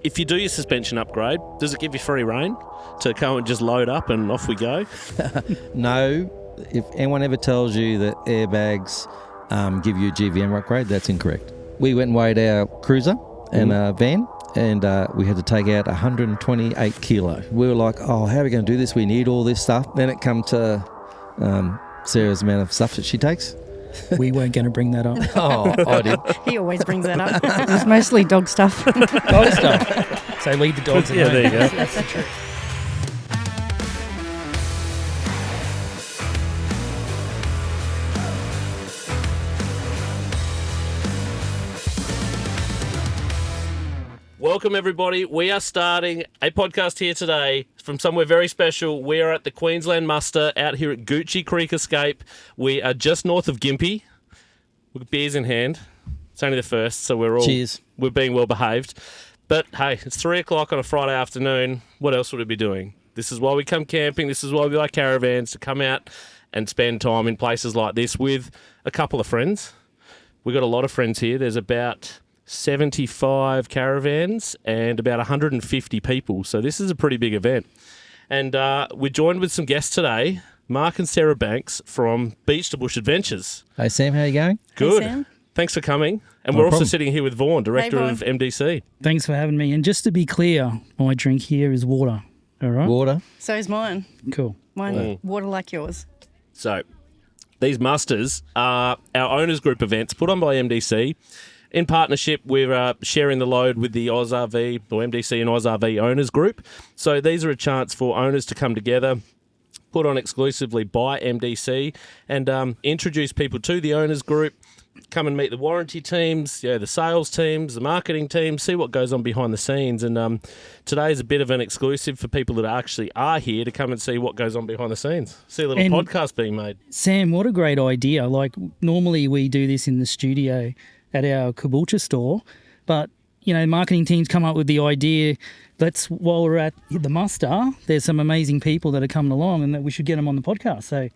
If you do your suspension upgrade, does it give you free rein to go and just load up and off we go? No. If anyone ever tells you that airbags give you a GVM upgrade, that's incorrect. We went and weighed our cruiser and van, and we had to take out 128 kilo. We were like, oh, how are we going to do this? We need all this stuff. Then it come to Sarah's amount of stuff that she takes. We weren't going to bring that up. Oh, I did. He always brings that up. It was mostly dog stuff. Dog stuff. So leave the dogs alone. Yeah, there you go. That's true. Welcome, everybody. We are starting a podcast here today from somewhere very special. We are at the Queensland Muster out here at Gucci Creek Escape. We are just north of Gympie. We've got beers in hand. It's only the first, so we're being well behaved. But hey, it's 3 o'clock on a Friday afternoon. What else would we be doing? This is why we come camping. This is why we like caravans, to come out and spend time in places like this with a couple of friends. We've got a lot of friends here. There's about 75 caravans and about 150 people. So this is a pretty big event. And we're joined with some guests today, Mark and Sarah Banks from Beach2Bush Adventures. Hey, Sam, how you going? Good. Hey, Sam. Thanks for coming. And No we're also problem. sitting here with Vaughan, Director Vaughan. of MDC. Thanks for having me. And just to be clear, my drink here is water. All right? Water. So is mine. Cool. Mine, water like yours. So these musters are our owners group events put on by MDC. In partnership, we're sharing the load with the OzRV, or MDC and OzRV owners group. So these are a chance for owners to come together, put on exclusively by MDC, and introduce people to the owners group, come and meet the warranty teams, the sales teams, the marketing teams, see what goes on behind the scenes. And today is a bit of an exclusive for people that actually are here to come and see what goes on behind the scenes. See a little And- podcast being made. Sam, what a great idea. Like, normally we do this in the studio at our kombucha store, but, marketing teams come up with the idea, while we're at the muster, there's some amazing people that are coming along and that we should get them on the podcast. So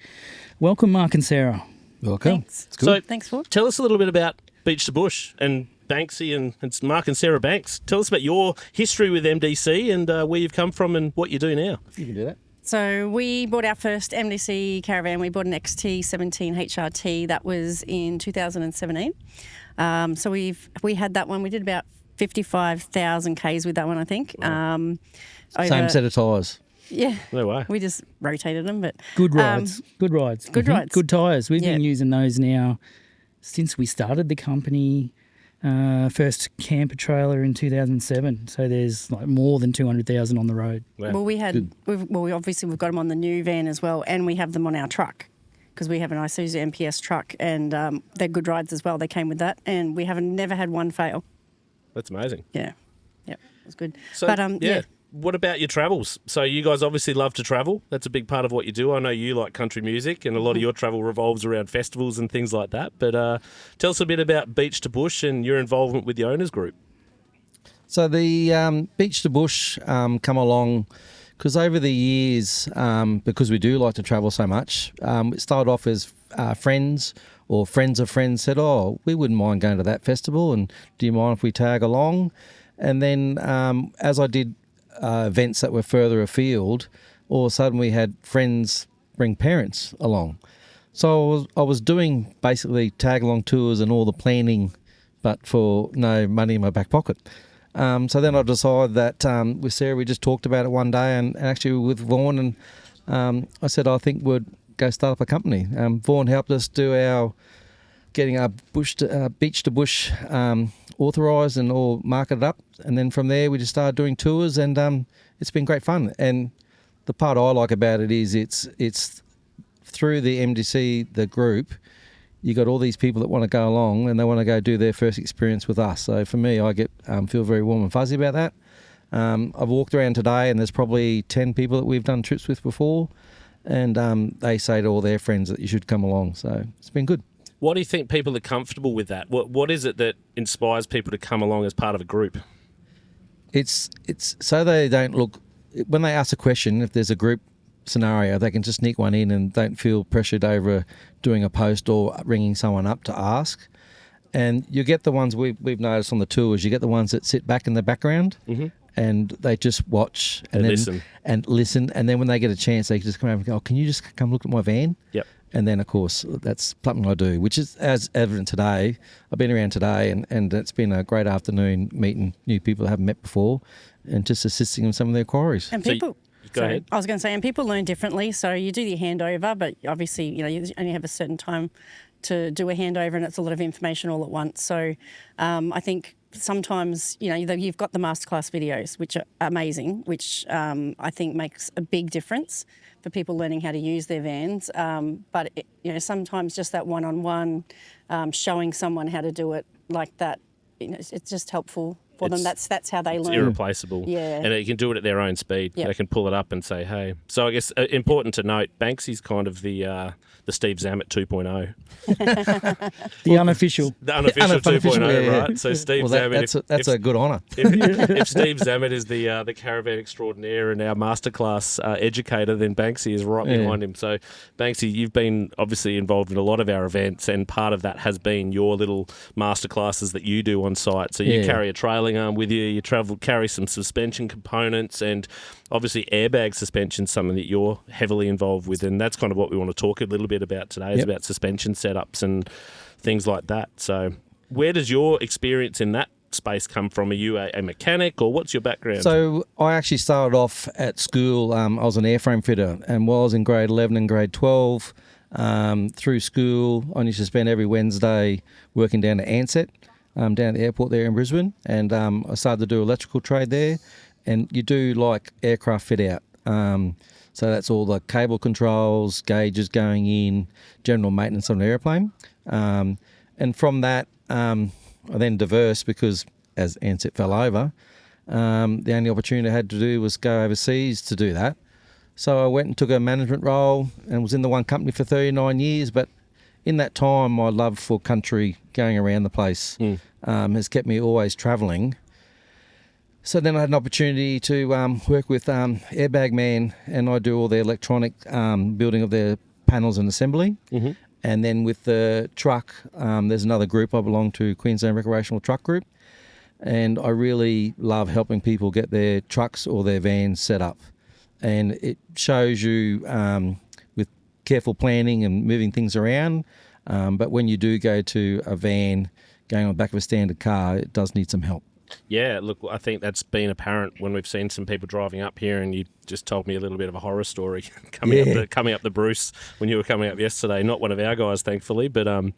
welcome, Mark and Sarah. Welcome. Thanks. It's good. So Thanks, for. tell us a little bit about Beach2Bush and Banksy and Mark and Sarah Banks. Tell us about your history with MDC and where you've come from and what you do now. You can do that. So we bought our first MDC caravan. We bought an XT17 HRT. That was in 2017. So we had that one. We did about 55,000 Ks with that one, I think. Same set of tyres. Yeah. No way. We just rotated them, but Good rides. Good rides. Good Mhm. rides. Good tyres. We've Yeah. been using those now since we started the company. First camper trailer in 2007. So there's like more than 200,000 on the road. Wow. well, we've got them on the new van as well, and we have them on our truck because we have an Isuzu MPS truck, and they're good rides as well. They came with that, and we haven't never had one fail. That's amazing. Yeah, it was good. So, But yeah. What about your travels? So you guys obviously love to travel. That's a big part of what you do. I know you like country music, and a lot of your travel revolves around festivals and things like that. But tell us a bit about Beach2Bush and your involvement with the owners group. So the Beach2Bush come along because over the years, because we do like to travel so much, it started off as friends or friends of friends said, oh, we wouldn't mind going to that festival, and do you mind if we tag along? And then as I did events that were further afield, all of a sudden we had friends bring parents along. So I was doing basically tag-along tours and all the planning, but for no money in my back pocket. So then I decided that with Sarah, we just talked about it one day, and actually with Vaughan, and I said, I think we'd go start up a company. Vaughan helped us do getting our Beach2Bush authorised and all marketed up, and then from there we just started doing tours, and it's been great fun. And the part I like about it is it's through the MDC, the group, you got all these people that want to go along and they want to go do their first experience with us. So for me, I get feel very warm and fuzzy about that. I've walked around today and there's probably 10 people that we've done trips with before, and they say to all their friends that you should come along. So it's been good. Why do you think people are comfortable with that? What is it that inspires people to come along as part of a group? It's so they don't look, when they ask a question, if there's a group scenario, they can just sneak one in and don't feel pressured over doing a post or ringing someone up to ask. And you get the ones we've noticed on the tours. You get the ones that sit back in the background, and they just watch and listen. And then when they get a chance, they just come over and go, "Oh, can you just come look at my van?" Yep. And then, of course, that's something I do, which is as evident today. I've been around today, and it's been a great afternoon meeting new people I haven't met before, and just assisting in some of their quarries. And So people. Go ahead. I was going to say, and people learn differently. So you do your handover, but obviously, you only have a certain time to do a handover, and it's a lot of information all at once. So I think sometimes, you've got the masterclass videos, which are amazing, which I think makes a big difference for people learning how to use their vans. But sometimes just that one-on-one, showing someone how to do it like that, it's just helpful for them. That's how they learn. It's irreplaceable. Yeah. And they can do it at their own speed. Yep. They can pull it up and say, hey. So I guess important to note, Banksy's kind of the Steve Zammit 2.0. The unofficial. The unofficial 2.0, yeah. right? So Steve Well, Zammit... that's a good honour. If Steve Zammit is the caravan extraordinaire and our masterclass educator, then Banksy is right behind him. So Banksy, you've been obviously involved in a lot of our events, and part of that has been your little masterclasses that you do on site. So you carry a trailing arm with you, carry some suspension components, and obviously airbag suspension, something that you're heavily involved with, and that's kind of what we want to talk a little bit about today, is about suspension setups and things like that. So where does your experience in that space come from? Are you a mechanic, or what's your background? So I actually started off at school. I was an airframe fitter, and while I was in grade 11 and grade 12, through school, I used to spend every Wednesday working down at Ansett, down at the airport there in Brisbane, and I started to do electrical trade there. And you do like aircraft fit out. So that's all the cable controls, gauges going in, general maintenance on an airplane. And from that, I then diversed because as Ansett fell over, the only opportunity I had to do was go overseas to do that. So I went and took a management role and was in the one company for 39 years. But in that time, my love for country, going around the place, has kept me always travelling. So then I had an opportunity to work with Airbag Man, and I do all the electronic building of their panels and assembly. And then with the truck, there's another group I belong to, Queensland Recreational Truck Group, and I really love helping people get their trucks or their vans set up. And it shows you with careful planning and moving things around, but when you do go to a van going on the back of a standard car, it does need some help. Yeah, look, I think that's been apparent when we've seen some people driving up here, and you just told me a little bit of a horror story coming up the Bruce when you were coming up yesterday. Not one of our guys, thankfully, but a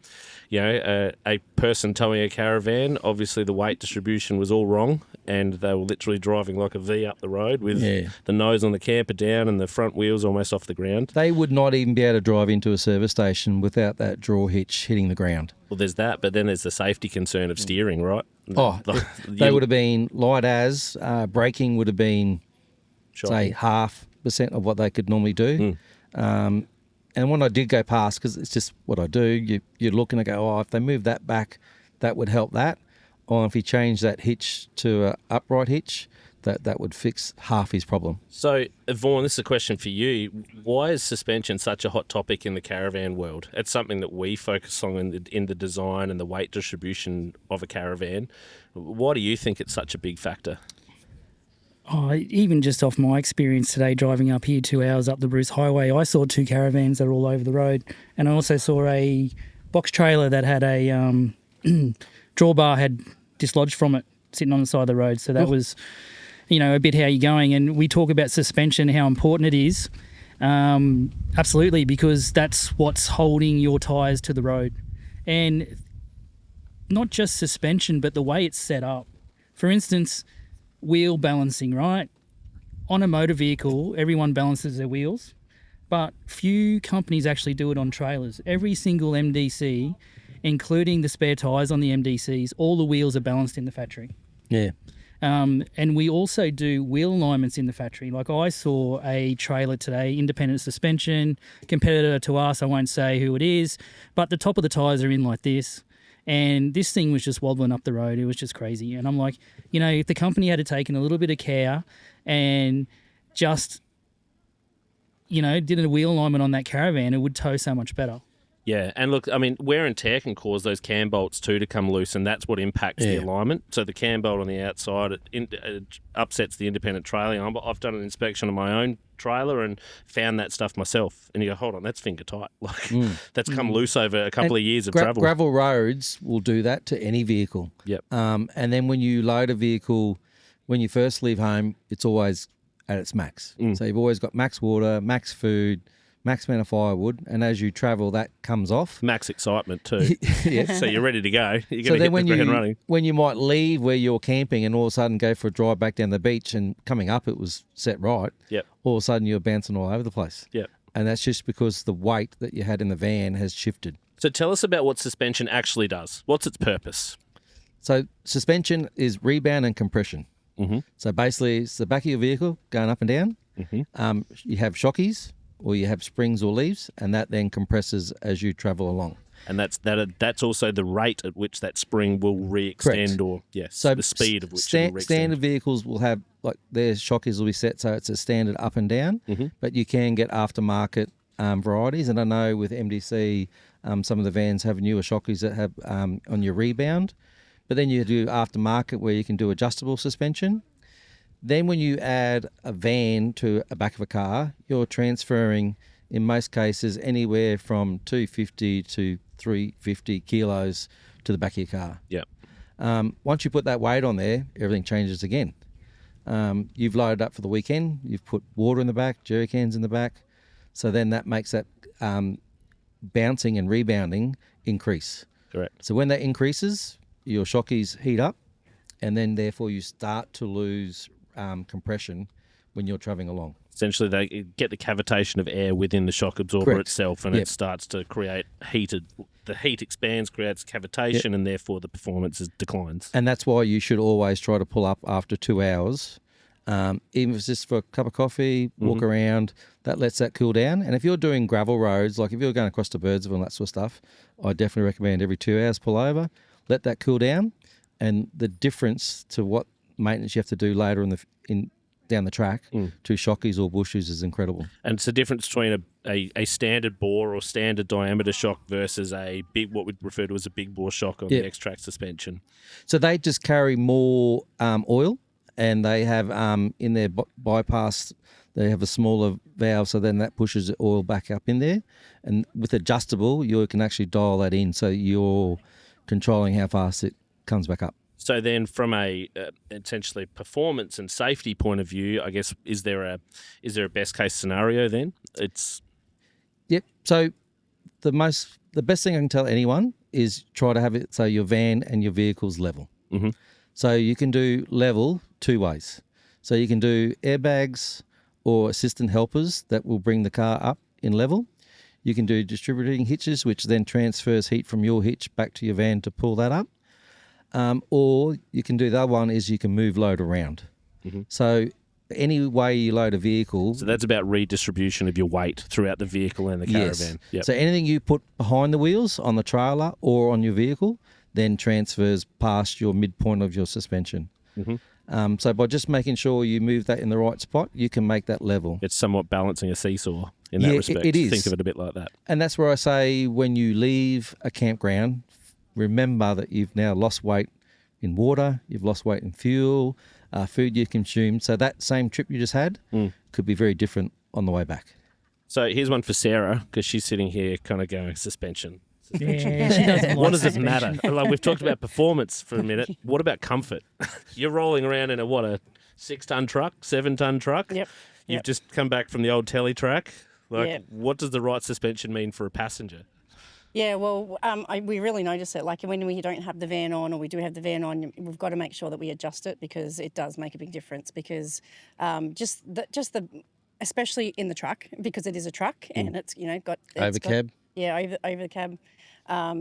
person towing a caravan. Obviously, the weight distribution was all wrong, and they were literally driving like a V up the road with the nose on the camper down and the front wheels almost off the ground. They would not even be able to drive into a service station without that draw hitch hitting the ground. Well, there's that, but then there's the safety concern of steering, right? Oh, they would have been light as, braking would have been, say, 0.5% of what they could normally do. And when I did go past, because it's just what I do, you look and I go, oh, if they move that back, that would help that. Or if you change that hitch to an upright hitch, that would fix half his problem. So, Vaughan, this is a question for you. Why is suspension such a hot topic in the caravan world? It's something that we focus on in the design and the weight distribution of a caravan. Why do you think it's such a big factor? Oh, even just off my experience today, driving up here 2 hours up the Bruce Highway, I saw 2 caravans that are all over the road. And I also saw a box trailer that had a drawbar had dislodged from it, sitting on the side of the road. So that was, a bit how you're going. And we talk about suspension, how important it is. Absolutely, because that's what's holding your tyres to the road. And not just suspension, but the way it's set up. For instance, wheel balancing, right? On a motor vehicle, everyone balances their wheels, but few companies actually do it on trailers. Every single MDC, including the spare tyres on the MDCs, all the wheels are balanced in the factory. Yeah. And we also do wheel alignments in the factory. Like I saw a trailer today, independent suspension, competitor to us, I won't say who it is, but the top of the tyres are in like this. And this thing was just wobbling up the road. It was just crazy. And I'm like, if the company had taken a little bit of care and just, did a wheel alignment on that caravan, it would tow so much better. Yeah, and look, I mean, wear and tear can cause those cam bolts too to come loose, and that's what impacts the alignment. So the cam bolt on the outside, it upsets the independent trailing arm. But I've done an inspection of my own trailer and found that stuff myself. And you go, hold on, that's finger tight. Like that's come loose over a couple of years of travel. Gravel roads will do that to any vehicle. Yep. And then when you load a vehicle, when you first leave home, it's always at its max. So you've always got max water, max food, max amount of firewood, and as you travel, that comes off. Max excitement too. So you're ready to go. You're going to So then hit the ground running. when you might leave where you're camping and all of a sudden go for a drive back down the beach and coming up it was set right, Yep. all of a sudden you're bouncing all over the place. Yep. And that's just because the weight that you had in the van has shifted. So tell us about what suspension actually does. What's its purpose? So suspension is rebound and compression. Mm-hmm. So basically it's the back of your vehicle going up and down. Mm-hmm. You have shockies or you have springs or leaves, and that then compresses as you travel along. And that's also the rate at which that spring will re-extend. Correct. So the speed of which it will re-extend. Standard vehicles will have, like, their shockies will be set so it's a standard up and down, but you can get aftermarket varieties. And I know with MDC, some of the vans have newer shockies that have on your rebound. But then you do aftermarket where you can do adjustable suspension. Then when you add a van to a back of a car, you're transferring, in most cases, anywhere from 250 to 350 kilos to the back of your car. Yeah. Once you put that weight on there, everything changes again. You've loaded up for the weekend, you've put water in the back, jerry cans in the back, so then that makes that bouncing and rebounding increase. Correct. So when that increases, your shockies heat up, and then therefore you start to lose compression when you're travelling along. Essentially, they get the cavitation of air within the shock absorber Correct. itself, and it starts to create heated. The heat expands, creates cavitation, and therefore the performance declines. And that's why you should always try to pull up after 2 hours, even if it's just for a cup of coffee, walk around. That lets that cool down. And if you're doing gravel roads, like if you're going across to Birdsville and that sort of stuff, I definitely recommend every 2 hours pull over, let that cool down, and the difference to what maintenance you have to do later down the track to shockies or bushes is incredible. And it's the difference between a standard bore or standard diameter shock versus a big, what we'd refer to as a big bore shock on the X-Track suspension. So they just carry more oil, and they have in their bypass, they have a smaller valve, so then that pushes the oil back up in there. And with adjustable, you can actually dial that in, so you're controlling how fast it comes back up. So then, from a essentially performance and safety point of view, I guess is there a best case scenario? Then Yep. So the best thing I can tell anyone is try to have it so your van and your vehicle's level. Mm-hmm. So you can do level 2 ways. So you can do airbags or assistant helpers that will bring the car up in level. You can do distributing hitches, which then transfers heat from your hitch back to your van to pull that up. Or you can do the other one is you can move load around. Mm-hmm. So any way you load a vehicle. So that's about redistribution of your weight throughout the vehicle and the caravan. Yes. Yep. So anything you put behind the wheels on the trailer or on your vehicle then transfers past your midpoint of your suspension. Mm-hmm. So by just making sure you move that in the right spot, you can make that level. It's somewhat balancing a seesaw in that respect. It is. Think of it a bit like that. And that's where I say when you leave a campground, remember that you've now lost weight in water, you've lost weight in fuel, food you consumed. So that same trip you just had could be very different on the way back. So here's one for Sarah, because she's sitting here kind of going suspension. Yeah, she doesn't like What does it suspension. matter? Like we've talked about performance for a minute. What about comfort? You're rolling around in a 6-ton truck, 7-ton truck? Yep. You've just come back from the old telly track. Like, Yep. what does the right suspension mean for a passenger? Yeah, well, we really notice it. Like when we don't have the van on, or we do have the van on, we've got to make sure that we adjust it, because it does make a big difference. Because especially in the truck, because it is a truck and it's got Over cab. Yeah, over the cab.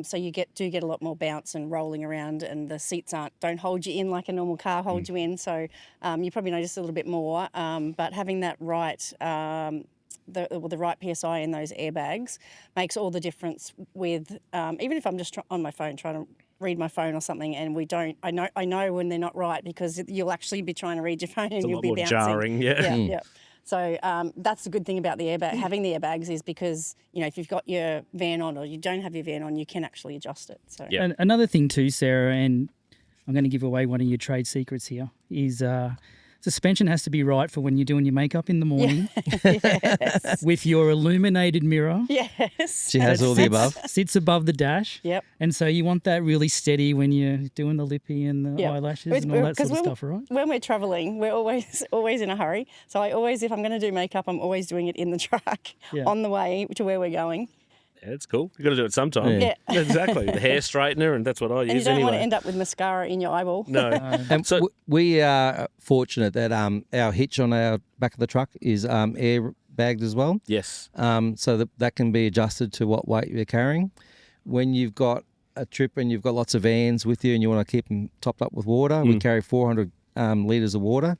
So you do get a lot more bounce and rolling around, and the seats don't hold you in like a normal car holds you in. So you probably notice a little bit more. But having that right. The right PSI in those airbags makes all the difference. With even if I'm just on my phone trying to read my phone or something, and I know when they're not right, because you'll actually be trying to read your phone and It's a you'll lot be more bouncing. jarring, yeah. Yeah. So that's the good thing about the airbag, having the airbags is because, if you've got your van on or you don't have your van on, you can actually adjust it. So Yeah. And another thing too, Sarah, and I'm going to give away one of your trade secrets here, is suspension has to be right for when you're doing your makeup in the morning yes. with your illuminated mirror. Yes. She has all the above. Sits above the dash. Yep. And so you want that really steady when you're doing the lippy and the Yep. eyelashes and all that sort of stuff, right? When we're travelling, we're always in a hurry. So if I'm going to do makeup, I'm always doing it in the truck on the way to where we're going. Yeah, it's cool. You got to do it sometime. Yeah. Exactly. The hair straightener, and that's what I use And you don't anyway. want to end up with mascara in your eyeball. No. And So- we are fortunate that our hitch on our back of the truck is air bagged as well. Yes. So that can be adjusted to what weight you're carrying. When you've got a trip and you've got lots of vans with you and you want to keep them topped up with water, we carry 400 litres of water.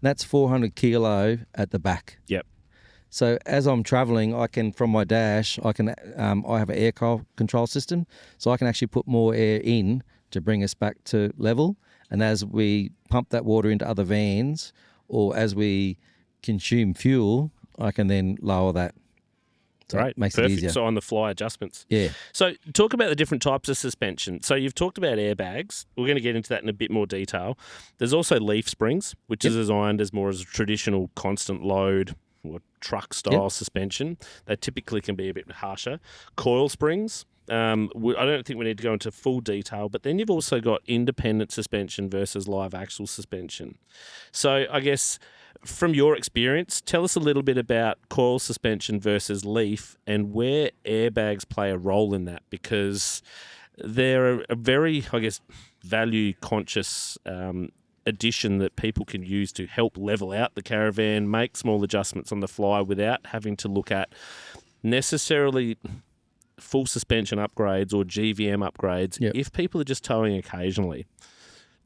That's 400 kilo at the back. Yep. So as I'm travelling, I can, from my dash, I have an air control system, so I can actually put more air in to bring us back to level. And as we pump that water into other vans, or as we consume fuel, I can then lower that. So Great. it makes Perfect. it easier. So on the fly adjustments. Yeah. So talk about the different types of suspension. So you've talked about airbags. We're going to get into that in a bit more detail. There's also leaf springs, which is designed as more as a traditional constant load or truck style suspension. They typically can be a bit harsher. Coil springs. I don't think we need to go into full detail, but then you've also got independent suspension versus live axle suspension. So I guess from your experience, tell us a little bit about coil suspension versus leaf and where airbags play a role in that, because they're a very, I guess, value conscious addition that people can use to help level out the caravan, make small adjustments on the fly without having to look at necessarily full suspension upgrades or GVM upgrades if people are just towing occasionally.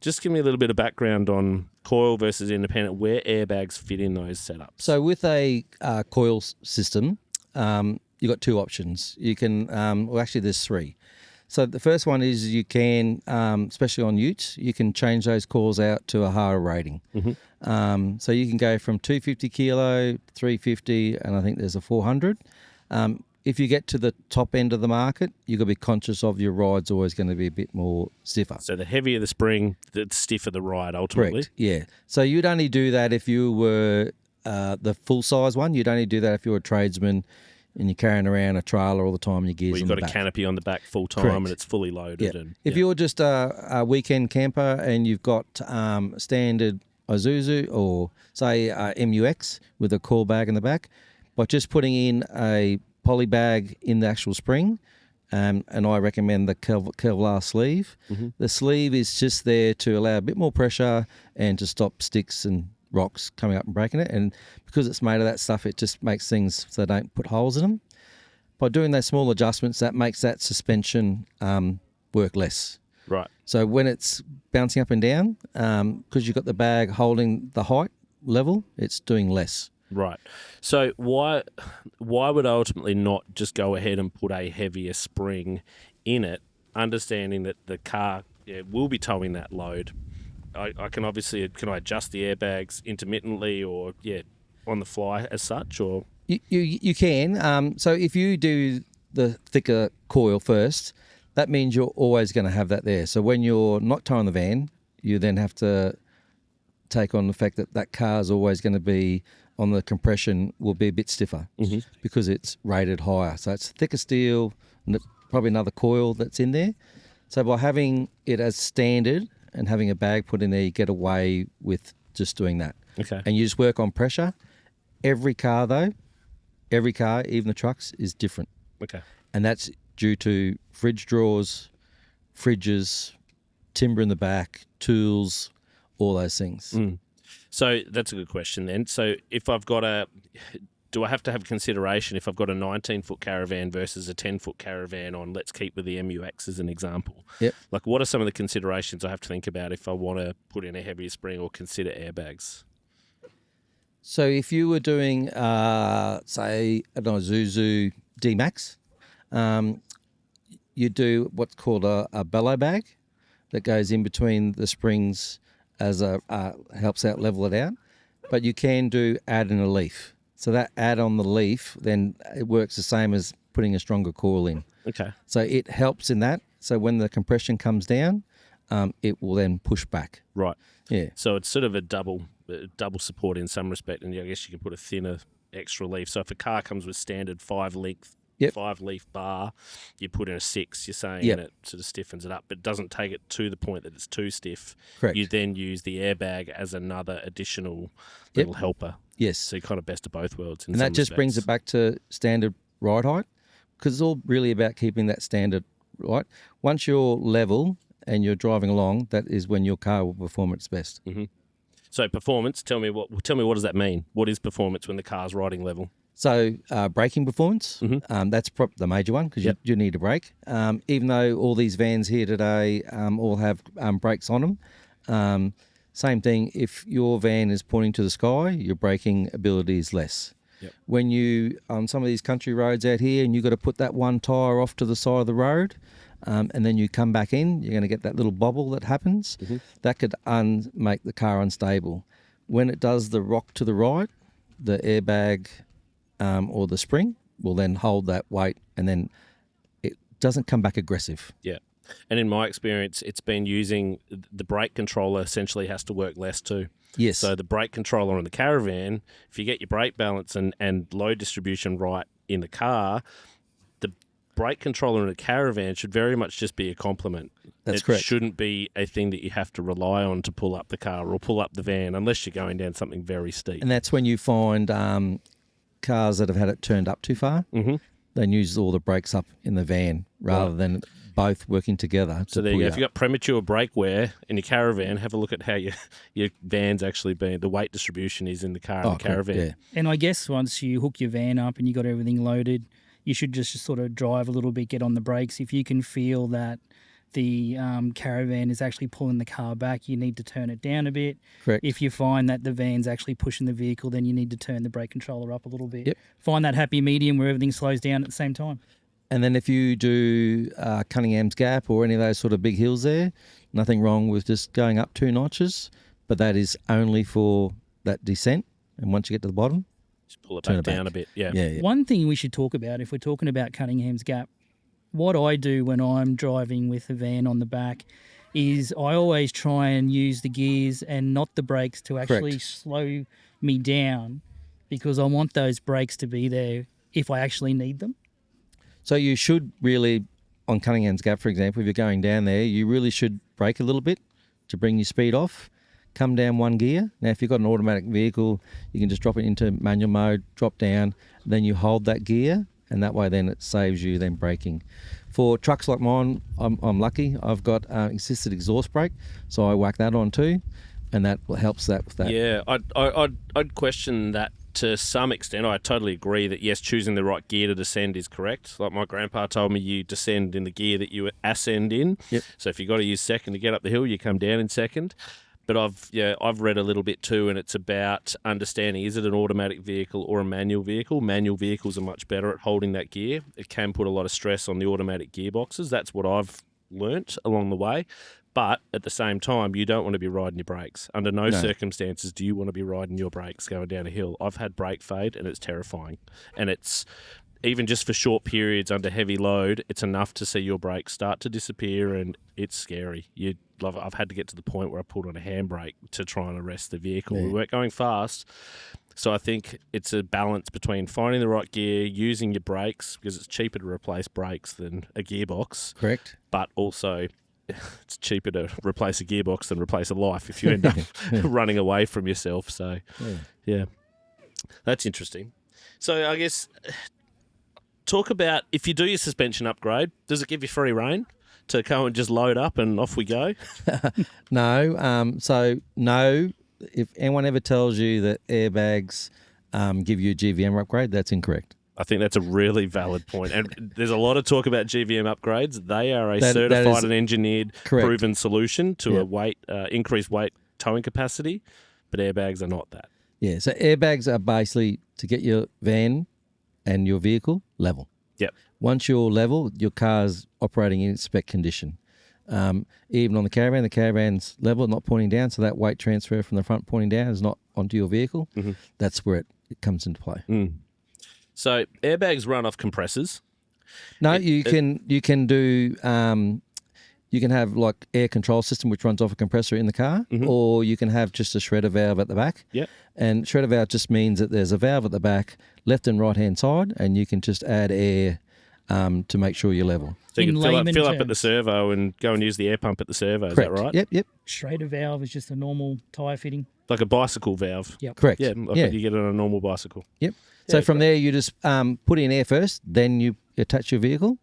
Just give me a little bit of background on coil versus independent, where airbags fit in those setups. So with a coil system, you've got two options. You can, actually there's three. So the first one is you can, especially on utes, you can change those coils out to a harder rating. So you can go from 250 kilo, 350, and I think there's a 400. If you get to the top end of the market, you've got to be conscious of your ride's always going to be a bit more stiffer. So the heavier the spring, the stiffer the ride ultimately. Correct, yeah. So you'd only do that if you were the full-size one. You'd only do that if you're a tradesman and you're carrying around a trailer all the time and your gears Well, you've on got the a back. canopy on the back full time Correct. and it's fully loaded. Yeah. And If you're just a weekend camper and you've got standard Isuzu or, say, MUX with a coil bag in the back, by just putting in a poly bag in the actual spring, and I recommend the Kevlar sleeve. The sleeve is just there to allow a bit more pressure and to stop sticks and rocks coming up and breaking it. And because it's made of that stuff, it just makes things so they don't put holes in them. By doing those small adjustments, that makes that suspension work less. right. So when it's bouncing up and down, because you've got the bag holding the height level, it's doing less. Right. So why would I ultimately not just go ahead and put a heavier spring in it, understanding that the car will be towing that load? I can obviously, can I adjust the airbags intermittently or on the fly as such, or You can. So if you do the thicker coil first, that means you're always going to have that there. So when you're not towing the van, you then have to take on the fact that that car is always going to be on the compression will be a bit stiffer because it's rated higher. So it's thicker steel, and probably another coil that's in there. So by having it as standard and having a bag put in there, you get away with just doing that. Okay. And you just work on pressure. Every car, even the trucks, is different. okay. And that's due to fridge drawers, fridges, timber in the back, tools, all those things. So that's a good question then. So if I've got do I have to have consideration if I've got a 19-foot caravan versus a 10-foot caravan on, let's keep with the MUX as an example. Yep. Like what are some of the considerations I have to think about if I want to put in a heavier spring or consider airbags? So if you were doing, say, an Isuzu D-Max, you do what's called a bellow bag that goes in between the springs as helps out level it out. but you can do add in a leaf. So that add on the leaf, then it works the same as putting a stronger coil in. Okay. So it helps in that. So when the compression comes down, it will then push back. Right. Yeah. So it's sort of a double support in some respect, and I guess you can put a thinner extra leaf. So if a car comes with standard 5-leaf bar, you put in a 6, you're saying, and it sort of stiffens it up, but doesn't take it to the point that it's too stiff. Correct. You then use the airbag as another additional little helper. Yes. So you kind of best of both worlds. And that just brings it back to standard ride height, because it's all really about keeping that standard right. Once you're level and you're driving along, that is when your car will perform at its best. Mm-hmm. So performance, tell me what does that mean? What is performance when the car's riding level? So braking performance, that's the major one, because you need a brake. Even though all these vans here today all have brakes on them, same thing, if your van is pointing to the sky, your braking ability is less. Yep. When you, on some of these country roads out here, and you've got to put that one tyre off to the side of the road, and then you come back in, you're going to get that little bobble that happens. Mm-hmm. That could make the car unstable. When it does the rock to the right, the airbag or the spring will then hold that weight, and then it doesn't come back aggressive. Yeah. And in my experience, it's been using the brake controller essentially has to work less too. Yes. So the brake controller on the Caravan, if you get your brake balance and load distribution right in the car, the brake controller in a Caravan should very much just be a complement. That's correct. It shouldn't be a thing that you have to rely on to pull up the car or pull up the van unless you're going down something very steep. And that's when you find cars that have had it turned up too far. Mm-hmm. They use all the brakes up in the van rather than both working together. So there you go. If you've got premature brake wear in your Caravan, have a look at how your van's actually been, the weight distribution is in the car in the Caravan. Yeah. And I guess once you hook your van up and you got everything loaded, you should just sort of drive a little bit, get on the brakes. If you can feel that the Caravan is actually pulling the car back, you need to turn it down a bit. Correct. If you find that the van's actually pushing the vehicle, then you need to turn the brake controller up a little bit. Yep. Find that happy medium where everything slows down at the same time. And then if you do Cunningham's Gap or any of those sort of big hills there, nothing wrong with just going up 2 notches, but that is only for that descent. And once you get to the bottom, just pull it back down a bit. Yeah. One thing we should talk about, if we're talking about Cunningham's Gap, what I do when I'm driving with a van on the back is I always try and use the gears and not the brakes to actually slow me down, because I want those brakes to be there if I actually need them. So you should really, on Cunningham's Gap, for example, if you're going down there, you really should brake a little bit to bring your speed off, come down 1 gear. Now, if you've got an automatic vehicle, you can just drop it into manual mode, drop down, then you hold that gear, and that way then it saves you then braking. For trucks like mine, I'm lucky. I've got assisted exhaust brake, so I whack that on too, and that helps that with that. Yeah, I'd question that to some extent. I totally agree that, yes, choosing the right gear to descend is correct. Like my grandpa told me, you descend in the gear that you ascend in. Yep. So if you've got to use second to get up the hill, you come down in second. But I've read a little bit too, and it's about understanding, is it an automatic vehicle or a manual vehicle? Manual vehicles are much better at holding that gear. It can put a lot of stress on the automatic gearboxes. That's what I've learnt along the way. But at the same time, you don't want to be riding your brakes. Under no circumstances do you want to be riding your brakes going down a hill. I've had brake fade, and it's terrifying. And it's, even just for short periods under heavy load, it's enough to see your brakes start to disappear, and it's scary. I've had to get to the point where I pulled on a handbrake to try and arrest the vehicle. Yeah. We weren't going fast. So I think it's a balance between finding the right gear, using your brakes, because it's cheaper to replace brakes than a gearbox. Correct. But also, it's cheaper to replace a gearbox than replace a life if you end up running away from yourself. So, yeah, that's interesting. So I guess talk about, if you do your suspension upgrade, does it give you free rein to go and just load up and off we go? No. No. If anyone ever tells you that airbags give you a GVM upgrade, that's incorrect. I think that's a really valid point. And there's a lot of talk about GVM upgrades. They are a certified and engineered, proven solution to a increased weight towing capacity, but airbags are not that. Yeah, so airbags are basically to get your van and your vehicle level. Yep. Once you're level, your car's operating in spec condition. Even on the Caravan's level, not pointing down, so that weight transfer from the front pointing down is not onto your vehicle, that's where it comes into play. So airbags run off compressors. No, you can do you can have like air control system which runs off a compressor in the car, or you can have just a shredder valve at the back. Yep. And shredder valve just means that there's a valve at the back, left and right hand side, and you can just add air to make sure you're level. So you In can layman fill up at the terms. servo and go and use the air pump at the servo. Is Correct. that right? Yep. Schrader valve is just a normal tyre fitting. Like a bicycle valve. Yep. Correct. Yeah, like you get it on a normal bicycle. Yep. So Yeah, from there, you just put in air first, then you attach your vehicle,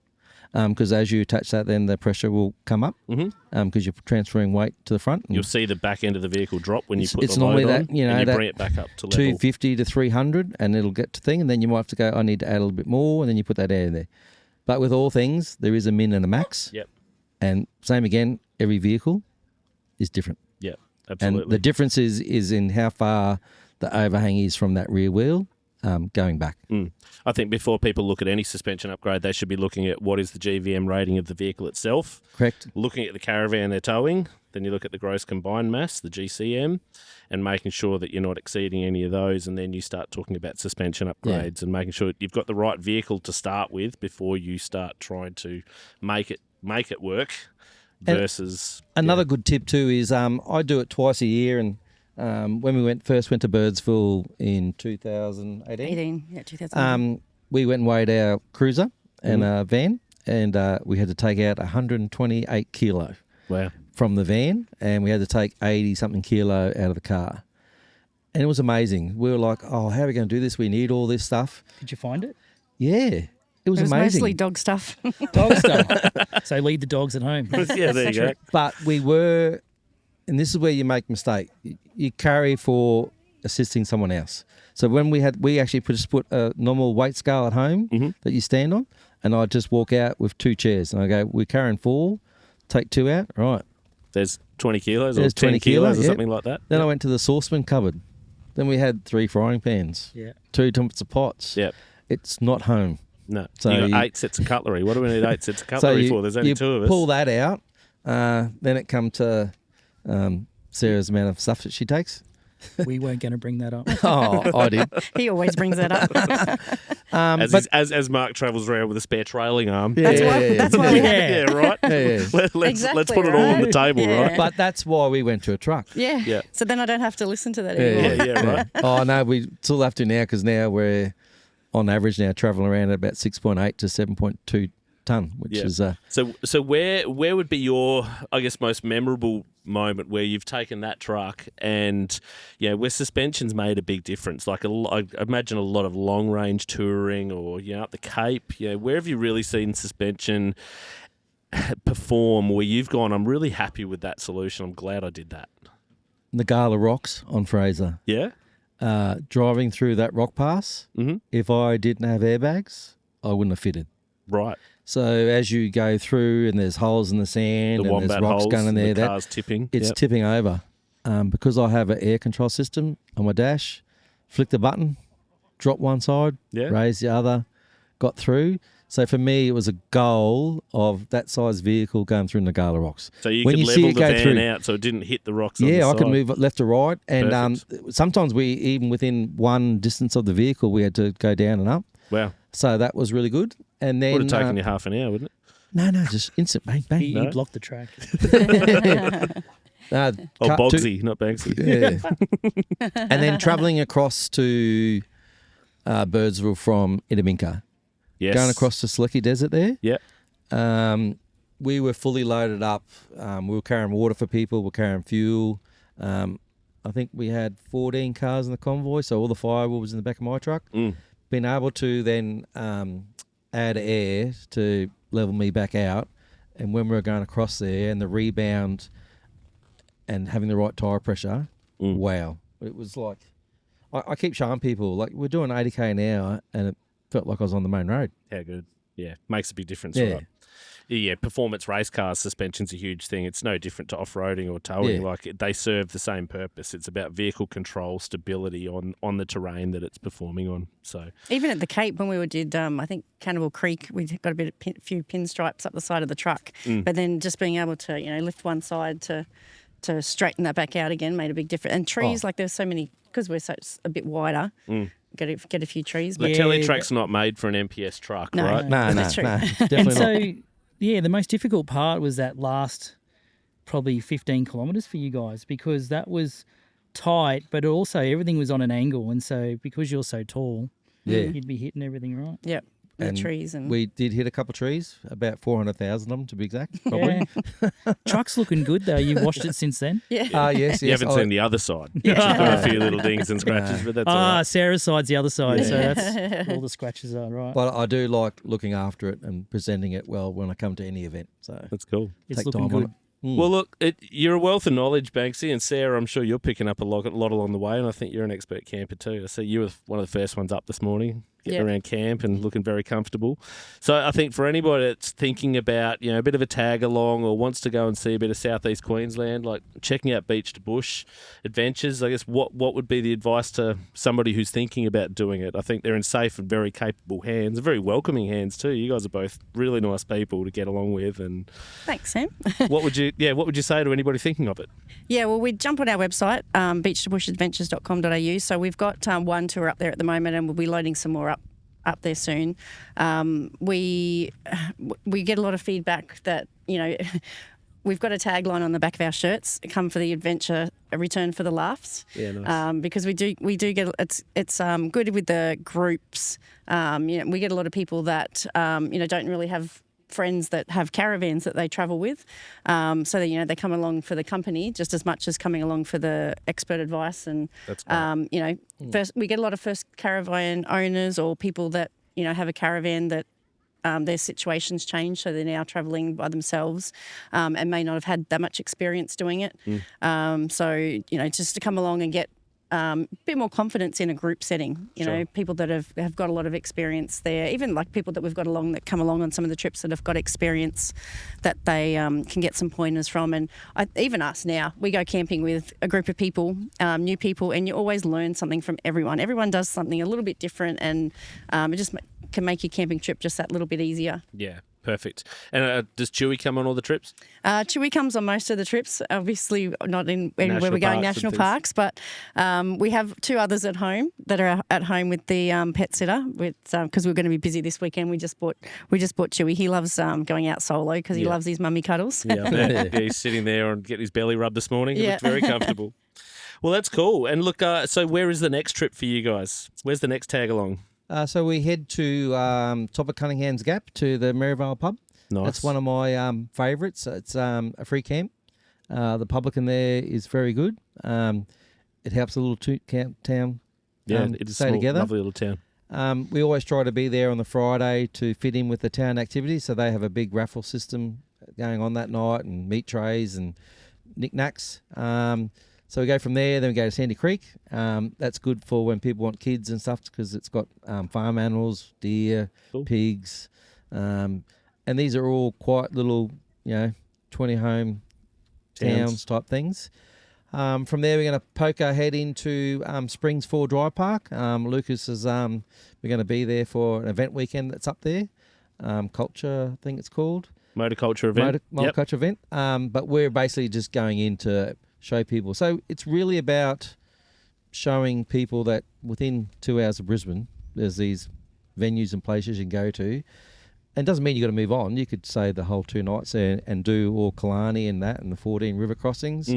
because as you attach that, then the pressure will come up, because you're transferring weight to the front. You'll see the back end of the vehicle drop when you put it's the load normally on, that, you know, and you that bring it back up to level. 250 to 300, and it'll get to thing, and then you might have to go, I need to add a little bit more, and then you put that air in there. But with all things, there is a min and a max. Yep. And same again, every vehicle is different. Yep. Absolutely. And the difference is in how far the overhang is from that rear wheel going back. I think before people look at any suspension upgrade, they should be looking at what is the GVM rating of the vehicle itself. Correct. Looking at the caravan they're towing, then you look at the gross combined mass, the GCM, and making sure that you're not exceeding any of those, and then you start talking about suspension upgrades and making sure you've got the right vehicle to start with before you start trying to make it work. Versus another good tip too is I do it twice a year, and when we first went to Birdsville in 2018, 2000. we went and weighed our cruiser and a van, and we had to take out 128 kilo Wow. from the van, and we had to take 80 something kilo out of the car, and it was amazing. We were like, oh, how are we going to do this? We need all this stuff. Did you find it? Yeah. It was amazing. Mostly dog stuff. Dog stuff. So leave the dogs at home. Yeah, there you go. But we were, and this is where you make a mistake. You carry for assisting someone else. So when we actually just put a normal weight scale at home that you stand on, and I just walk out with 2 chairs, and I go, we're carrying 4, take 2 out, right? There's 20 kilos There's or 10 20 kilos or yep. something like that. Then I went to the saucepan cupboard. Then we had 3 frying pans, Yeah. 2 tons of pots. Yep. It's not home. No. So you got you- 8 sets of cutlery. What do we need 8 sets of So cutlery for? There's only you 2 of us. pull that out, then it come to Sarah's amount of stuff that she takes. We weren't going to bring that up. Oh, I did. He always brings that up. As Mark travels around with a spare trailing arm. Yeah, That's why we Yeah. Yeah, right? yeah. Let's Exactly put it all on the right. table, Yeah. right? But that's why we went to a truck. Yeah. Yeah. So then I don't have to listen to that anymore. Yeah, right. Oh, no, we still have to now, because now we're on average now travelling around at about 6.8 to 7.2 tonne, which Yeah. is So where would be your, I guess, most memorable moment where you've taken that truck and, where suspension's made a big difference? Like I imagine a lot of long range touring, or up the Cape. Where have you really seen suspension perform where you've gone, I'm really happy with that solution. I'm glad I did that. the Gala Rocks on Fraser. Yeah. Driving through that rock pass, if I didn't have airbags, I wouldn't have fitted. Right. So as you go through and there's holes in the sand The and wombat there's rocks holes, going in there, the car's tipping. it's Yep. tipping over. Because I have an air control system on my dash, flick the button, drop one side, Yeah. raise the other, got through. So for me, it was a goal of that size vehicle going through Nagala Rocks. So you When could you see level it the go van through- out so it didn't hit the rocks on the Yeah, I side. could move it left to right. And Perfect. sometimes we, even within one distance of the vehicle, we had to go down and up. Wow. So that was really good. And then Would have taken you half an hour, wouldn't it? No, just instant bang, bang. He No? blocked the track. Oh, Bogsy, not Banksy. Yeah. And then travelling across to Birdsville from Idaminka, Yes. going across the Selecky Desert there. Yeah. We were fully loaded up. We were carrying water for people. We were carrying fuel. I think we had 14 cars in the convoy, so all the firewood was in the back of my truck. Being able to then add air to level me back out, and when we were going across there and the rebound and having the right tyre pressure, wow. It was like, I keep showing people, like, we're doing 80k an hour and it felt like I was on the main road. How good. Yeah. Makes a big difference, Yeah. right? Yeah, performance race cars, suspension's a huge thing. It's no different to off-roading or towing. Yeah. Like, they serve the same purpose. It's about vehicle control, stability on the terrain that it's performing on. So Even at the Cape, when we did, I think, Cannibal Creek, we got a few pinstripes up the side of the truck. But then just being able to, lift one side to to straighten that back out again made a big difference. And trees, Oh. like there's so many, because we're a bit wider, get a few trees. The But teletrack's not made for an MPS truck, No. right? No, That's true. definitely And not. so, yeah, the most difficult part was that last probably 15 kilometres for you guys, because that was tight, but also everything was on an angle. And so because you're so tall, Yeah. you'd be hitting everything right. Yep, the And trees. And We did hit a couple of trees, about 400,000 of them to be exact, probably. Yeah. Truck's looking good, though. You've washed it since then? yeah. Yes. You haven't seen the other side. Got a few little dings and scratches, but that's all right. Sarah's side's the other side, so that's all the scratches are, right? But I do like looking after it and presenting it well when I come to any event. So That's cool. It's take looking time good. on it. Well, look, you're a wealth of knowledge, Banksy, and Sarah, I'm sure you're picking up a lot along the way, and I think you're an expert camper too. I see you were one of the first ones up this morning, getting Yeah. around camp and looking very comfortable. So I think for anybody that's thinking about, a bit of a tag along or wants to go and see a bit of southeast Queensland, like checking out Beach2Bush Adventures, I guess what would be the advice to somebody who's thinking about doing it? I think they're in safe and very capable hands, and very welcoming hands too. You guys are both really nice people to get along with, and Thanks, Sam. what would you say to anybody thinking of it? Yeah, well, we jump on our website, beach2bushadventures.com.au. So we've got one tour up there at the moment, and we'll be loading some more up there soon. We get a lot of feedback that, we've got a tagline on the back of our shirts: "Come for the adventure, a return for the laughs." Yeah, nice. Because we do get it's good with the groups. We get a lot of people that don't really have friends that have caravans that they travel with, so that they come along for the company just as much as coming along for the expert advice. And That's great. first we get a lot of first caravan owners or people that have a caravan that their situations change, so they're now travelling by themselves and may not have had that much experience doing it. So just to come along and get a bit more confidence in a group setting. People that have got a lot of experience there, even like people that we've got along that come along on some of the trips that have got experience that they can get some pointers from. And even us now, we go camping with a group of people, new people, and you always learn something from everyone. Everyone does something a little bit different, and it just can make your camping trip just that little bit easier. Yeah, perfect. And does Chewy come on all the trips? Chewy comes on most of the trips, obviously not in where National we're going, parks and national things. parks, but we have two others at home that are at home with the pet sitter, because we're going to be busy this weekend. We just bought Chewy. He loves going out solo because he loves his mummy cuddles. Yeah, I bet. Yeah, he's sitting there and getting his belly rubbed this morning. He Yeah. looked very comfortable. Well, that's cool. And look, so where is the next trip for you guys? Where's the next tag along? So we head to top of Cunningham's Gap to the Maryvale pub. Nice. That's one of my favourites. It's a free camp. The public in there is very good. It helps a little camp town It is stay small, together. lovely little town. We always try to be there on the Friday to fit in with the town activities. So they have a big raffle system going on that night, and meat trays and knickknacks. So we go from there, then we go to Sandy Creek. That's good for when people want kids and stuff, because it's got farm animals, deer, Cool. pigs. And these are all quite little, 20 home towns type things. From there, we're going to poke our head into Springs 4 Drive Park. Lucas is, we're going to be there for an event weekend that's up there. Culture, I think it's called. Motorculture event. Motorculture event. But we're basically just going in to show people. So it's really about showing people that within 2 hours of Brisbane, there's these venues and places you can go to. And it doesn't mean you've got to move on. You could stay the whole 2 nights there and do all Killarney and that and the 14 river crossings.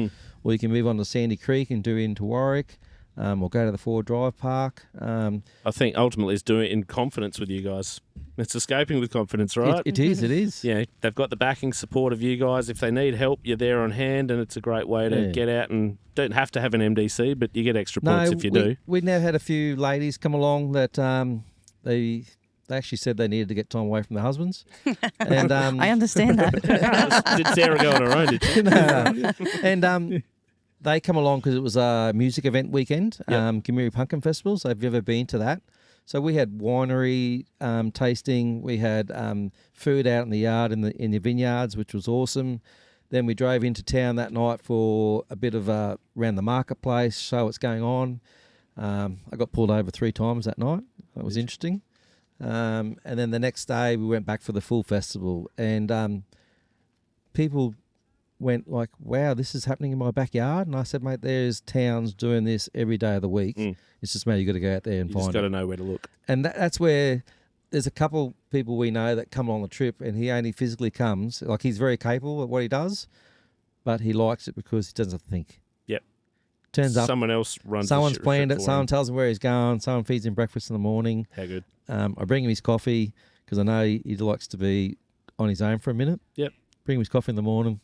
Or you can move on to Sandy Creek and do into Warwick, or go to the 4 Drive Park. I think ultimately it's doing it in confidence with you guys. It's escaping with confidence, right? It is. Yeah, they've got the backing support of you guys. If they need help, you're there on hand, and it's a great way to get out and don't have to have an MDC, but you get extra points if you do. We now had a few ladies come along that they actually said they needed to get time away from their husbands. And I understand that. Did Sarah go on her own, did she? And they come along because it was a music event weekend, Community Pumpkin Festivals. Have you ever been to that? So we had winery tasting. We had food out in the yard in the vineyards, which was awesome. Then we drove into town that night for a bit of around the marketplace, show what's going on. I got pulled over 3 times that night. That was interesting. And then the next day we went back for the full festival, and people went like, wow, this is happening in my backyard. And I said, mate, there's towns doing this every day of the week. It's just, mate, you got to go out there and You find just got to it. know where to look. And that's where there's a couple people we know that come on the trip, and he only physically comes. Like, he's very capable at what he does, but he likes it because he doesn't think. Yep. Turns up. Someone else runs. Someone's the planned trip it. for Someone him. tells him where he's going. Someone feeds him breakfast in the morning. How good. I bring him his coffee because I know he likes to be on his own for a minute. Yep. Bring him his coffee in the morning.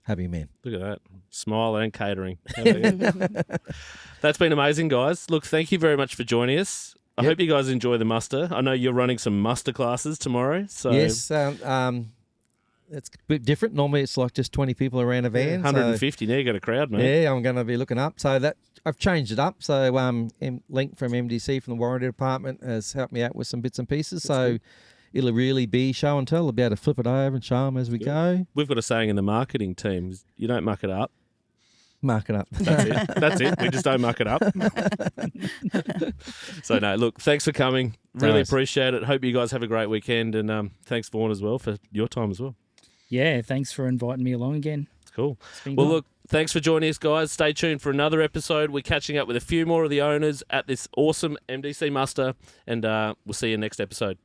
Happy man. Look at that. Smile and catering. How about you? That's been amazing, guys. Look, thank you very much for joining us. I hope you guys enjoy the muster. I know you're running some muster classes tomorrow. So Yes, it's a bit different. Normally it's like just 20 people around a van. 150. Now you got a crowd, So, mate. yeah, I'm going to be looking up. So that I've changed it up. So Link from MDC from the warranty department has helped me out with some bits and pieces. So it'll really be show and tell. I'll be able to flip it over and show them as we go. We've got a saying in the marketing team: you don't muck it up. Mark it up. That's it. That's it. We just don't muck it up. So no, look, thanks for coming. Really Nice. appreciate it. Hope you guys have a great weekend, and thanks Vaughan as well for your time as well. Yeah, thanks for inviting me along again. It's cool. been Well, good. look, thanks for joining us, guys. Stay tuned for another episode. We're catching up with a few more of the owners at this awesome MDC muster, and we'll see you next episode.